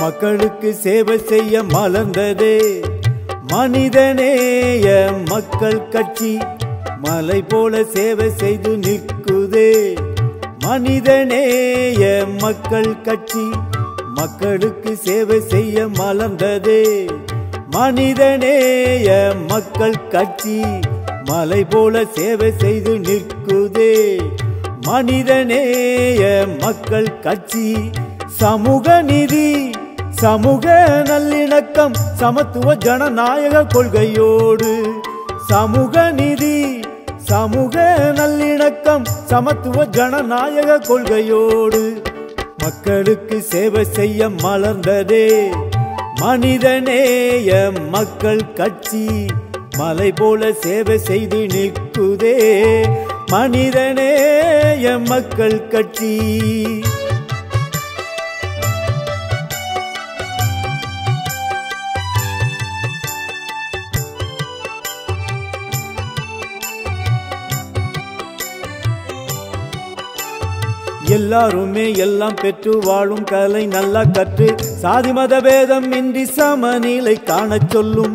மக்களுக்கு சேவை செய்ய மலர்ந்ததே மனிதநேய மக்கள் கட்சி. மலை போல சேவை செய்து நிற்குதே மனிதநேய மக்கள் கட்சி. மக்களுக்கு சேவை செய்ய மலர்ந்ததே மனிதநேய மக்கள் கட்சி. மலை போல சேவை செய்து நிற்குதே மனிதநேய மக்கள் கட்சி. சமூக நீதி சமூக நல்லிணக்கம் சமத்துவ ஜனநாயக கொள்கையோடு. சமூக நீதி சமூக நல்லிணக்கம் சமத்துவ ஜனநாயக கொள்கையோடு. மக்களுக்கு சேவை செய்ய மலர்ந்ததே மனிதநேய மக்கள் கட்சி. மலை போல சேவை செய்து நிற்குதே மனிதநேய மக்கள் கட்சி. எல்லாருமே எல்லாம் பெற்று வாழும் கலை நல்லா கற்று சாதி மத பேதம் இன்றி சமநிலை காணச் சொல்லும்.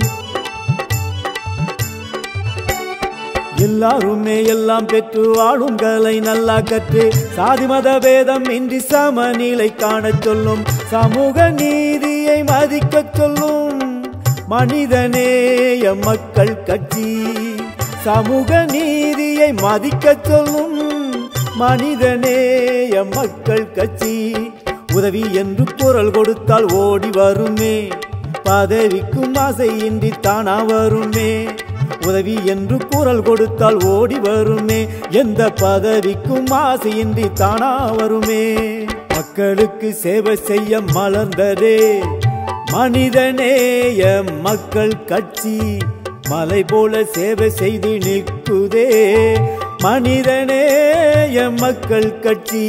எல்லாருமே எல்லாம் பெற்று வாழும் கலை நல்லா கற்று சாதி மத பேதம் இன்றி சமநிலை காணச் சொல்லும். சமூக நீதியை மதிக்கச் சொல்லும் மனிதநேய மக்கள் கட்சி. சமூக நீதியை மதிக்கச் சொல்லும் மனிதநேய மக்கள் கட்சி. உதவி என்று குரல் கொடுத்தால் ஓடி வருமே பதவிக்கும் ஆசையின்றி தானா வருமே. உதவி என்று குரல் கொடுத்தால் ஓடி வருமே எந்த பதவிக்கும் ஆசையின்றி தானா வருமே. மக்களுக்கு சேவை செய்ய மலர்ந்ததே மனிதநேய மக்கள் கட்சி. மலை போல சேவை செய்து நிற்குதே மனிதநேய மக்கள் கட்சி.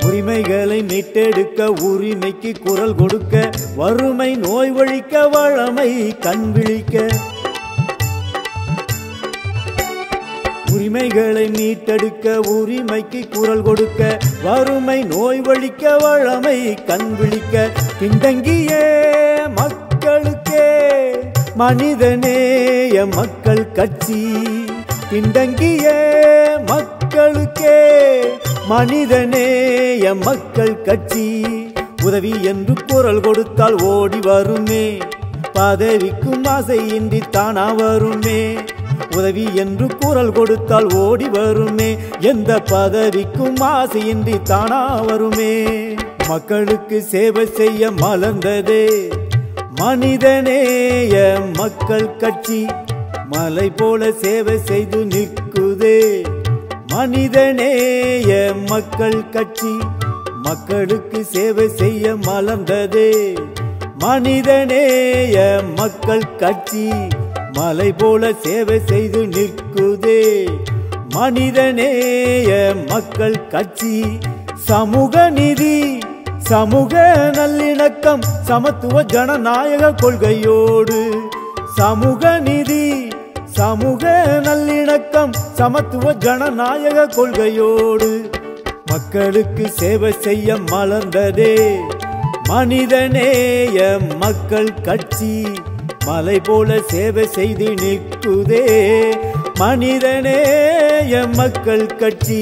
உரிமைகளை மீட்டெடுக்க உரிமைக்கு குரல் கொடுக்க வறுமை நோய் ஒழிக்க வளமை கண் விழிக்க. உரிமைகளை மீட்டெடுக்க உரிமைக்கு குரல் கொடுக்க வறுமை நோய் ஒழிக்க வளமை கண் விழிக்க. பின்தங்கிய மக்களுக்கே மனிதநேய மக்கள் கட்சி. பின்தங்கிய மக்களுக்கே மனிதநேய மக்கள் கட்சி. உதவி என்று குரல் கொடுத்தால் ஓடி வருமே பதவிக்கும் ஆசையின்றி தானா வருமே. உதவி என்று குரல் கொடுத்தால் ஓடி வருமே எந்த பதவிக்கும் ஆசையின்றி தானா வருமே. மக்களுக்கு சேவை செய்ய மலர்ந்ததே மனிதநேய மக்கள் கட்சி. மலை போல சேவை செய்து நிற்குதே மனிதநேய மக்கள் கட்சி. மக்களுக்கு சேவை செய்ய மலர்ந்ததே மனிதநேய மக்கள் கட்சி. மலை போல சேவை செய்து நிற்குதே மனிதநேய மக்கள் கட்சி. சமூக நீதி சமூக நல்லிணக்கம் சமத்துவ ஜனநாயக கொள்கையோடு. சமூக நீதி சமூக நல்லிணக்கம் சமத்துவ ஜனநாயக கொள்கையோடு. மக்களுக்கு சேவை செய்ய மலர்ந்ததே மனிதநேய மக்கள் கட்சி. மலை போல சேவை செய்து நிற்குதே மனிதநேய மக்கள் கட்சி.